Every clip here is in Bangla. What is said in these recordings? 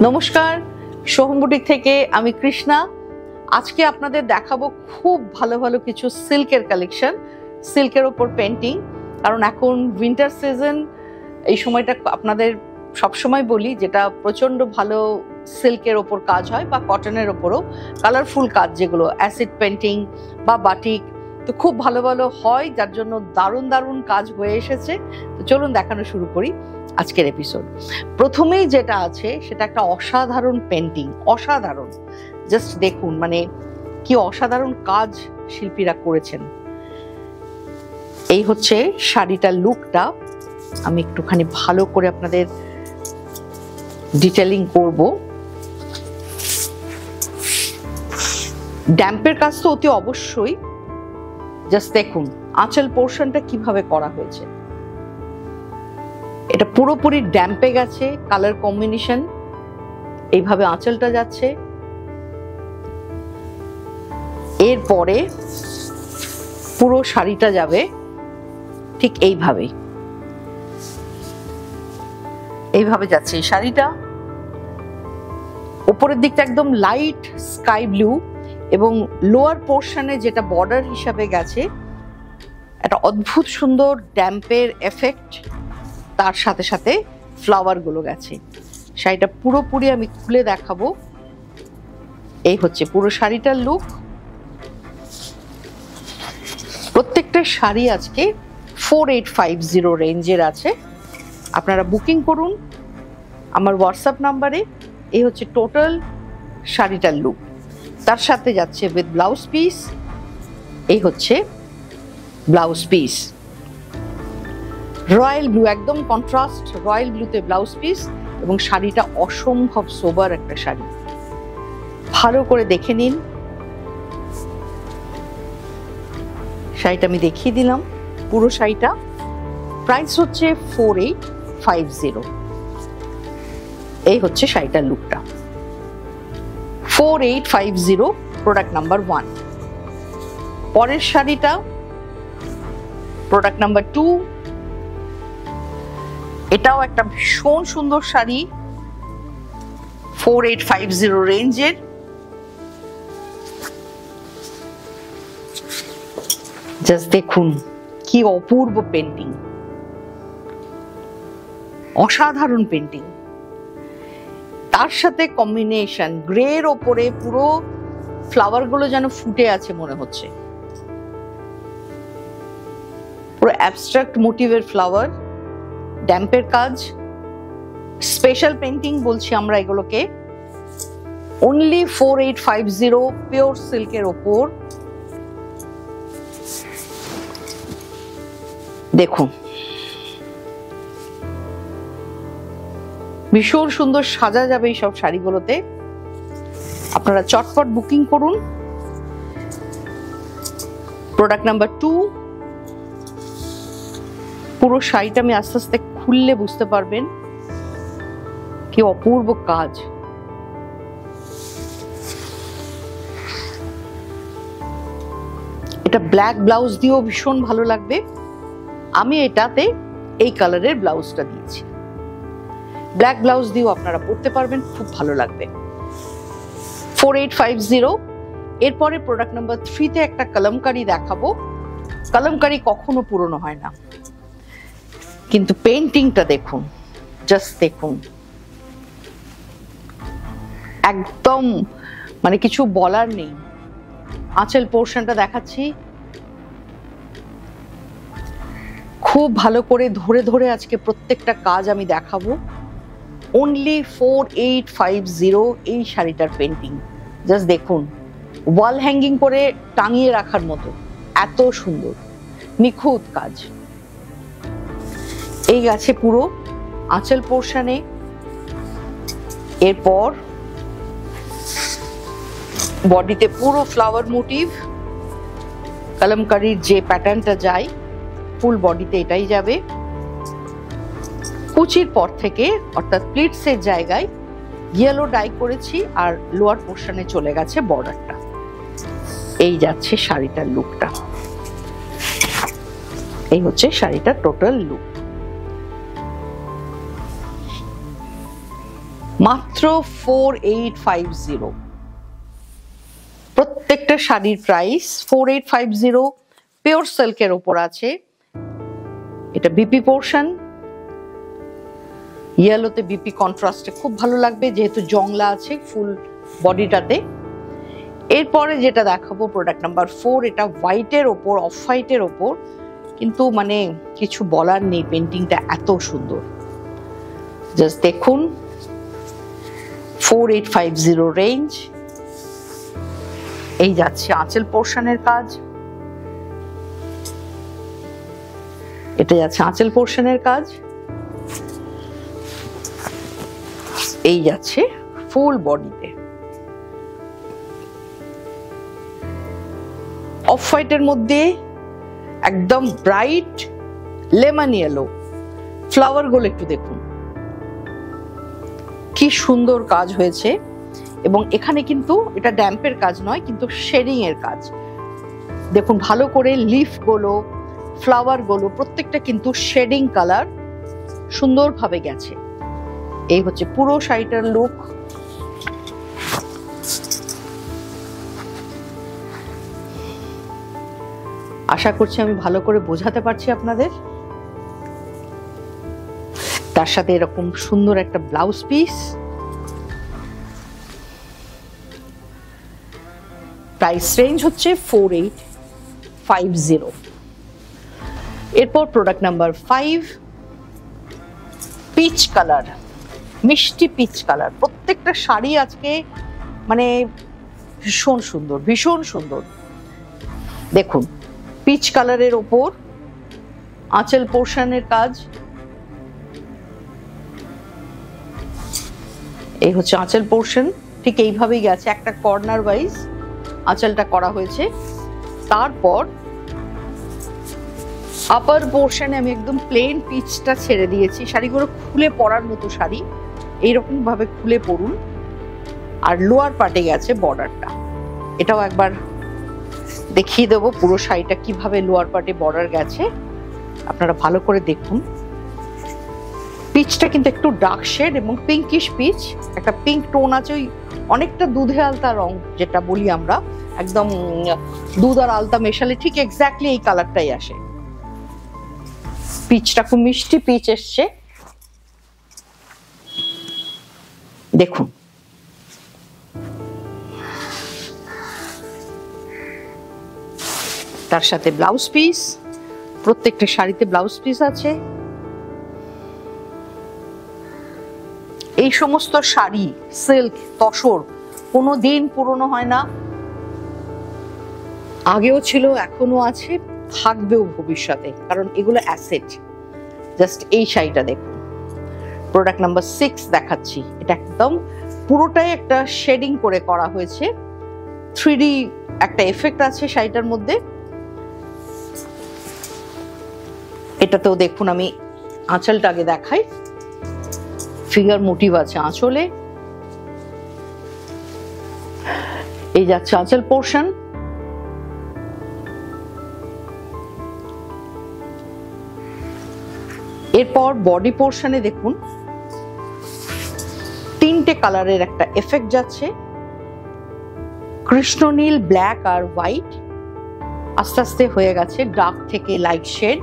নমস্কার, সোহম বুটিক থেকে আমি কৃষ্ণা। আজকে আপনাদের দেখাবো খুব ভালো ভালো কিছু সিল্কের কালেকশন, সিল্কের ওপর পেন্টিং। কারণ এখন উইন্টার সিজন, এই সময়টা আপনাদের সবসময় বলি যেটা প্রচন্ড ভালো সিল্কের ওপর কাজ হয় বা কটনের ওপরও কালারফুল কাজ, যেগুলো অ্যাসিড পেন্টিং বা বাটিক, তো খুব ভালো ভালো হয়, যার জন্য দারুণ দারুণ কাজ হয়ে এসেছে। তো চলুন দেখানো শুরু করি আজকের এপিসোড। প্রথমেই যেটা আছে সেটা একটা অসাধারণ পেন্টিং, অসাধারণ। জাস্ট দেখুন মানে কি অসাধারণ কাজ শিল্পীরা করেছেন। এই হচ্ছে শাড়িটার লুকটা। আমি একটুখানি ভালো করে আপনাদের ডিটেলিং করব। ড্যাম্পের কাজ তো অতি অবশ্যই। জাস্ট দেখুন আঁচল পোর্শনটা কিভাবে করা হয়েছে। এটা পুরোপুরি ড্যাম্পে গেছে, কালার কম্বিনেশন এইভাবে আঁচলটা যাচ্ছে। এরপরে পুরো শাড়িটা যাবে ঠিক এইভাবে যাচ্ছে এই শাড়িটা। উপরের দিকটা একদম লাইট স্কাই ব্লু এবং লোয়ার পোর্শনে যেটা বর্ডার হিসাবে গেছে একটা অদ্ভুত সুন্দর ড্যাম্পের এফেক্ট, তার সাথে সাথে ফ্লাওয়ার গুলো গেছে। শাড়িটা পুরোপুরি আমি খুলে দেখাবো। এই হচ্ছে পুরো শাড়িটার লুক। প্রত্যেকটা শাড়ি আজকে 4850 রেঞ্জের আছে। আপনারা বুকিং করুন আমার হোয়াটসঅ্যাপ নাম্বারে। এই হচ্ছে টোটাল শাড়িটার লুক, তার সাথে যাচ্ছে উইথ ব্লাউজ পিস। এই হচ্ছে ব্লাউজ পিস, রয়্যাল ব্লু, একদম কন্ট্রাস্ট রয়্যাল ব্লুতে ব্লাউজ পিস। এবং শাড়িটা অসম্ভব সোবার একটা শাড়ি, ভালো করে দেখে নিন। শাড়িটা আমি দেখিয়ে দিলাম। পুরো শাড়িটা প্রাইস হচ্ছে 4850। এই হচ্ছে শাড়িটার লুকটা 4850, প্রোডাক্ট নাম্বার 1। পরের শাড়িটা প্রোডাক্ট নাম্বার 2। এটাও একটা ভীষণ সুন্দর শাড়ি, 4850 রেঞ্জের। জাস্ট দেখুন কি অপূর্ব পেন্টিং, অসাধারণ পেন্টিং। তার সাথে কম্বিনেশন গ্রের ওপরে পুরো ফ্লাওয়ার গুলো যেন ফুটে আছে মনে হচ্ছে, পুরো অ্যাবস্ট্রাক্ট মোটিভের ফ্লাওয়ার, ড্যাম্পের কাজ, স্পেশাল পেন্টিং বলছি আমরা এগুলোকে। অনলি 4850, পিওর সিল্কের ওপর। দেখুন ভীষণ সুন্দর সাজা যাবে এই সব শাড়িগুলোতে। আপনারা চটপট বুকিং করুন। Product number 2। পুরো শাড়িটা আমি আস্তে আস্তে খুললে বুঝতে পারবেন কি অপূর্ব কাজ। এটা ব্ল্যাক ব্লাউজ দিয়েও ভীষণ ভালো লাগবে। আমি এটাতে এই কালারের ব্লাউজটা দিয়েছি, ব্ল্যাক ব্লাউজ দিয়েও আপনারা পরতে পারবেন, খুব ভালো লাগবে। 4850। এরপরে প্রোডাক্ট নাম্বার 3তে একটা কলমকারি দেখাবো। কলমকারি কখনো পুরনো হয় না, কিন্তু পেন্টিংটা দেখুন, জাস্ট দেখুন, একদম মানে কিছু বলার নেই। আঁচল পোর্শনটা দেখাচ্ছি, খুব ভালো করে ধরে ধরে আজকে প্রত্যেকটা কাজ আমি দেখাবো। অনলি 4850 এই শাড়িটার পেন্টিং। জাস্ট দেখুন, ওয়াল হ্যাঙ্গিং করে টাঙিয়ে রাখার মতো এত সুন্দর নিখুঁত কাজ। এই গেছে পুরো আঁচল পোর্শনে। এরপর বডিতে পুরো ফ্লাওয়ার মোটিভ, কলমকারির যে প্যাটার্নটা যায় ফুল বডিতে এটাই যাবে। কুচির পর থেকে অর্থাৎ প্লিটসের জায়গায় ইয়েলো ডাই করেছি আর লোয়ার পোর্শনে চলে গেছে বর্ডারটা। এই যাচ্ছে শাড়িটার লুকটা। এই হচ্ছে শাড়িটার টোটাল লুক। মাত্র 4850। প্রত্যেকটা শাড়ির প্রাইস 4850। পিওর সিল্কের উপর আছে। এটা বিপি পোর্শন, ইয়েলোতে বিপি কন্ট্রাস্টে খুব ভালো লাগবে যেহেতু জংলা আছে ফুল বডিটাতে। এরপরে যেটা দেখাবো প্রোডাক্ট নাম্বার 4, এটা হোয়াইটের ওপর, অফ হোয়াইটের ওপর, কিন্তু মানে কিছু বলার নেই, পেন্টিংটা এত সুন্দর। জাস্ট দেখুন, 4850 রেঞ্জ। এই যাচ্ছে আঁচল পোর্শনের কাজ, এটা যাচ্ছে আঁচল পোর্শনের কাজ, এই যাচ্ছে ফুল বডিতে। অফ হোয়াইটের মধ্যে একদম ব্রাইট লেমন ইয়েলো, ফ্লাওয়ার গুলো একটু দেখুন কি সুন্দর কাজ হয়েছে। এবং এখানে কিন্তু এটা ড্যাম্পের কাজ নয়, কিন্তু শেডিং এর কাজ। দেখুন ভালো করে লিফ গুলো, ফ্লাওয়ার গুলো প্রত্যেকটা কিন্তু শেডিং কালার সুন্দরভাবে গেছে। এই হচ্ছে পুরো শাড়িটার লুক। আশা করছি আমি ভালো করে বোঝাতে পারছি আপনাদের। তার সাথে এরকম সুন্দর একটা ব্লাউজ পিস। প্রাইস রেঞ্জ হচ্ছে 4850। এরপর প্রোডাক্ট নাম্বার 5, পিচ কালার, মিষ্টি পিচ কালার। প্রত্যেকটা শাড়ি আজকে মানে ভীষণ সুন্দর, ভীষণ সুন্দর। দেখুন পিচ কালারের ওপর আঁচল পোর্শনের কাজ, এই হচ্ছে আঁচল পোর্শন, ঠিক এইভাবেই গেছে, একটা কর্নার ওয়াইজ আঁচলটা করা হয়েছে। তারপর আপার পোর্শনে আমি একদম প্লেন পিচটা ছেড়ে দিয়েছি। শাড়িগুলো খুলে পরার মতো শাড়ি, এইরকম ভাবে খুলে পরুন। আর লোয়ার পার্টে গেছে বর্ডারটা, এটাও একবার দেখিয়ে দেবো পুরো শাড়িটা কিভাবে লোয়ার পার্টে বর্ডার গেছে, আপনারা ভালো করে দেখুন। পিচটা কিন্তু একটু ডার্ক শেড এবং পিঙ্কিশ পিচ, একটা পিঙ্ক টোন আছে, ওই অনেকটা দুধে আলতা রং যেটা বলি আমরা, একদম দুধ আর আলতা মেশালে ঠিক এক্স্যাক্টলি এই কালারটাই আসে। পিচটা খুব মিষ্টি পিচ এসছে, দেখুন। তার সাথে ব্লাউজ পিস, প্রত্যেকটা শাড়িতে ব্লাউজ পিস আছে। এই সমস্ত শাড়ি সিল্ক তসর কোনো দিন পুরনো হয় না, আগেও ছিল, এখনো আছে, থাকবেও ভবিষ্যতে, কারণ এগুলো অ্যাসেট। জাস্ট এই শাড়িটা দেখুন, প্রোডাক্ট নাম্বার 6 দেখাচ্ছি। এটা একদম পুরোটাই একটা শেডিং করে করা হয়েছে, 3D একটা এফেক্ট আছে শাড়িটার মধ্যে। এটাতেও দেখুন, আমি আঁচলটা আগে দেখাই, ফিগার মোটিভ আছে আঁচলে, এই যাচ্ছে আঁচল পোর্শন। এরপর বডি পোর্শনে দেখুন 3টে কালারের একটা এফেক্ট যাচ্ছে, কৃষ্ণনীল, ব্ল্যাক আর হোয়াইট, আস্তে আস্তে হয়ে গেছে ডার্ক থেকে লাইট শেড।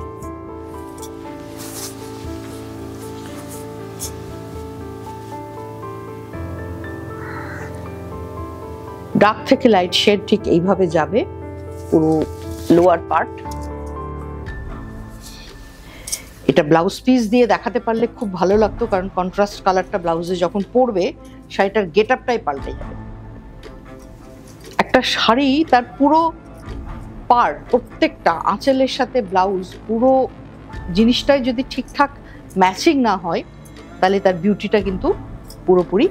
ডার্ক থেকে লাইট শেড ঠিক এইভাবে যাবে পুরো লোয়ার পার্ট। এটা ব্লাউজ পিস দিয়ে দেখাতে পারলে খুব ভালো লাগতো, কারণ কন্ট্রাস্ট কালারটা ব্লাউজে যখন পরবে শাড়িটার গেট আপটাই পাল্টে যাবে। একটা শাড়ি তার পুরো পার্ট, প্রত্যেকটা আঁচলের সাথে ব্লাউজ, পুরো জিনিসটাই যদি ঠিকঠাক ম্যাচিং না হয় তাহলে তার বিউটিটা কিন্তু পুরোপুরি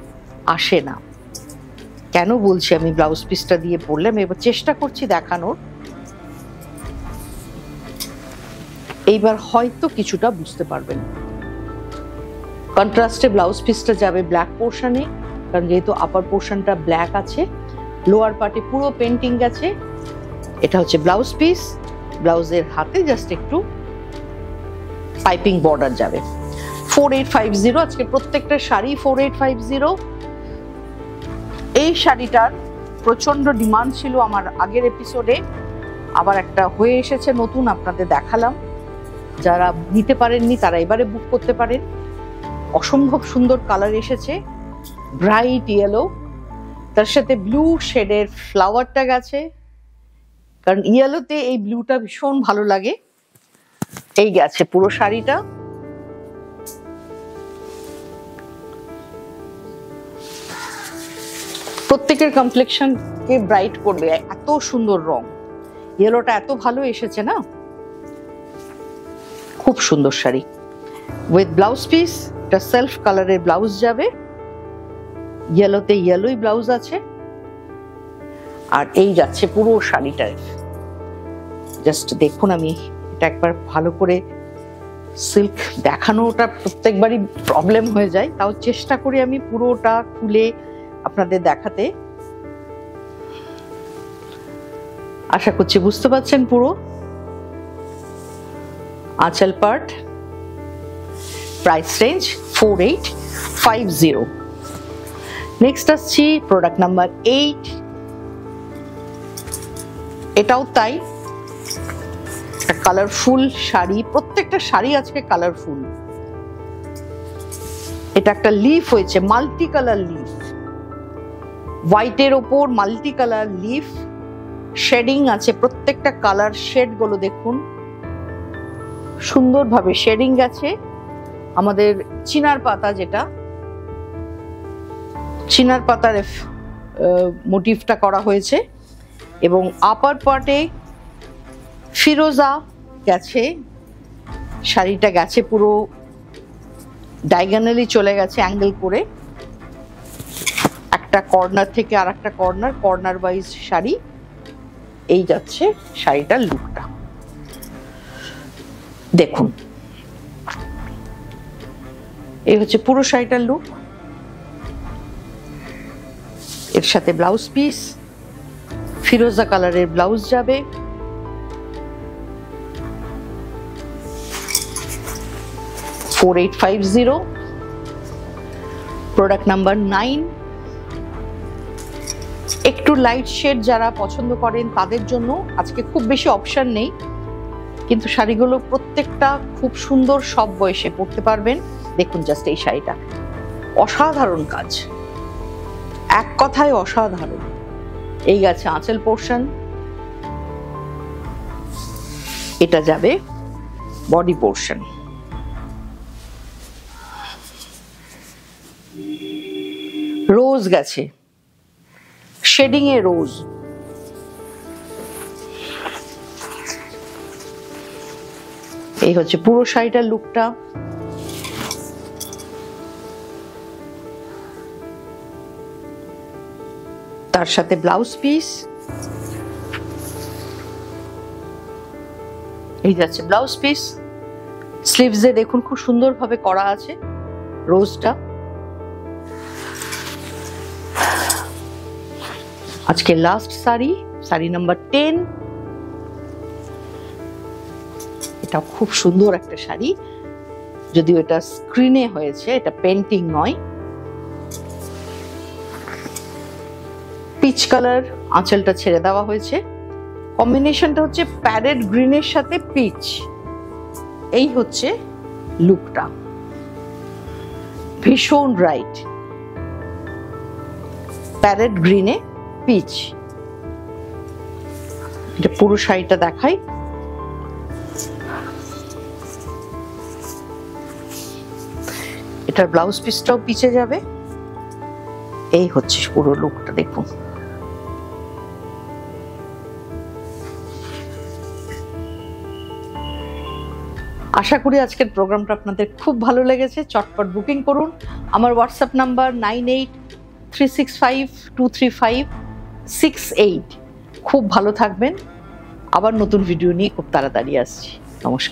আসে না। কেন বলছি আমি ব্লাউজ পিসটা দিয়ে পরলাম, এবার চেষ্টা করছি দেখানোর, এইবার হয়তো কিছুটা বুঝতে পারবেন। কন্ট্রাস্টে ব্লাউজ পিসটা যাবে ব্ল্যাক পোর্শনে, কারণ যেহেতু আপার পোর্শনটা ব্ল্যাক আছে, লোয়ার পার্টে পুরো পেন্টিং গেছে। এটা হচ্ছে ব্লাউজ পিস, ব্লাউজের হাতে জাস্ট একটু পাইপিং বর্ডার যাবে। 4850। আজকে প্রত্যেকটা শাড়ি 4850। এই শাড়িটার প্রচন্ড ডিমান্ড ছিল আমার আগের এপিসোডে, আবার একটা হয়ে এসেছে নতুন, আপনাদের দেখালাম। যারা নিতে পারেননি তারা এবারে বুক করতে পারেন। অসম্ভব সুন্দর কালার এসেছে, ব্রাইট ইয়েলো, তার সাথে ব্লু শেডের ফ্লাওয়ারটা গেছে, কারণ ইয়েলোতে এই ব্লুটা ভীষণ ভালো লাগে। এই গেছে পুরো শাড়িটা। প্রত্যেকের কমপ্লেকশনকে ব্রাইট করবে, এত সুন্দর রং। ইয়েলোটা এত ভালো এসেছে না, খুব সুন্দর শাড়ি উইথ ব্লাউজ পিস। এটা সেলফ কালারের ব্লাউজ যাবে, ইয়েলোতে ইয়েলোই ব্লাউজ আছে। আর এই যাচ্ছে পুরো শাড়িটার। জাস্ট দেখুন, আমি এটা একবার ভালো করে সিল্ক দেখানোটা প্রত্যেকবারই প্রবলেম হয়ে যায়, তাও চেষ্টা করি আমি পুরোটা খুলে আপনাদের দেখাতে। আশা করছি বুঝতে পারছেন পুরো। আঁচল পার্ট, প্রাইস রেঞ্জ 4850। নেক্সট আসছি প্রোডাক্ট নাম্বার 8। এটাও তাই, একটা কালারফুল শাড়ি। প্রত্যেকটা শাড়ি আজকে কালারফুল। এটা একটা লিফ হয়েছে, মাল্টি কালার লিফ, হোয়াইটের ওপর মাল্টি কালার লিফ, শেডিং আছে। প্রত্যেকটা কালার শেড গুলো দেখুন, সুন্দরভাবে শেডিং আছে। আমাদের চিনার পাতা, যেটা চিনার পাতার মোটিভটা করা হয়েছে, এবং আপার পার্টে ফিরোজা গেছে। শাড়িটা গেছে পুরো ডায়াগোনালি চলে গেছে অ্যাঙ্গেল করে, একটা কর্নার থেকে আর একটা কর্নার ওয়াইজ শাড়ি। এই যাচ্ছে শাড়িটার লুকটা, দেখুন। এই হচ্ছে পুরো শাড়িটার লুক। এর সাথে ব্লাউজ পিস, ফিরোজা কালারের ব্লাউজ যাবে। $4850। Product number 9। একটু লাইট শেড যারা পছন্দ করেন তাদের জন্য আজকে খুব বেশি অপশন নেই, কিন্তু শাড়িগুলো প্রত্যেকটা খুব সুন্দর, সব বয়সে পরতে পারবেন। দেখুন জাস্ট এই শাড়িটা, অসাধারণ কাজ, এক কথায় অসাধারণ। এই গেছে আঁচল পোর্শন, এটা যাবে বডি পোর্শন। রোজ গেছে, শেডিং এ রোজ। এই হচ্ছে পুরো শাড়িটার লুকটা। তার সাথে ব্লাউজ পিস, এই যাচ্ছে ব্লাউজ পিস। স্লিভসে দেখুন খুব সুন্দরভাবে করা আছে রোজটা। আজকে লাস্ট শাড়ি, শাড়ি নাম্বার 10। এটা খুব সুন্দর একটা শাড়ি, যদিও এটা স্ক্রিনে হয়েছে, এটা পেন্টিং নয়। পিচ কালার, আঁচলটা ছেড়ে দেওয়া হয়েছে। কম্বিনেশনটা হচ্ছে প্যারেট গ্রিনের সাথে পিচ। এই হচ্ছে লুকটা, ভীষণ ব্রাইট, প্যারেট গ্রিনে পিচ। এটা পুরো শাড়িটা দেখাই। এটার ব্লাউজ পিসটাও পিছে যাবে। এই হচ্ছে পুরো লুকটা, দেখুন। আশা করি আজকের প্রোগ্রামটা আপনাদের খুব ভালো লেগেছে। চটপট বুকিং করুন। আমার হোয়াটসঅ্যাপ নাম্বার 9836523568। খুব ভালো থাকবেন। আবার নতুন ভিডিও নিয়ে খুব তাড়াতাড়ি আসছি। নমস্কার।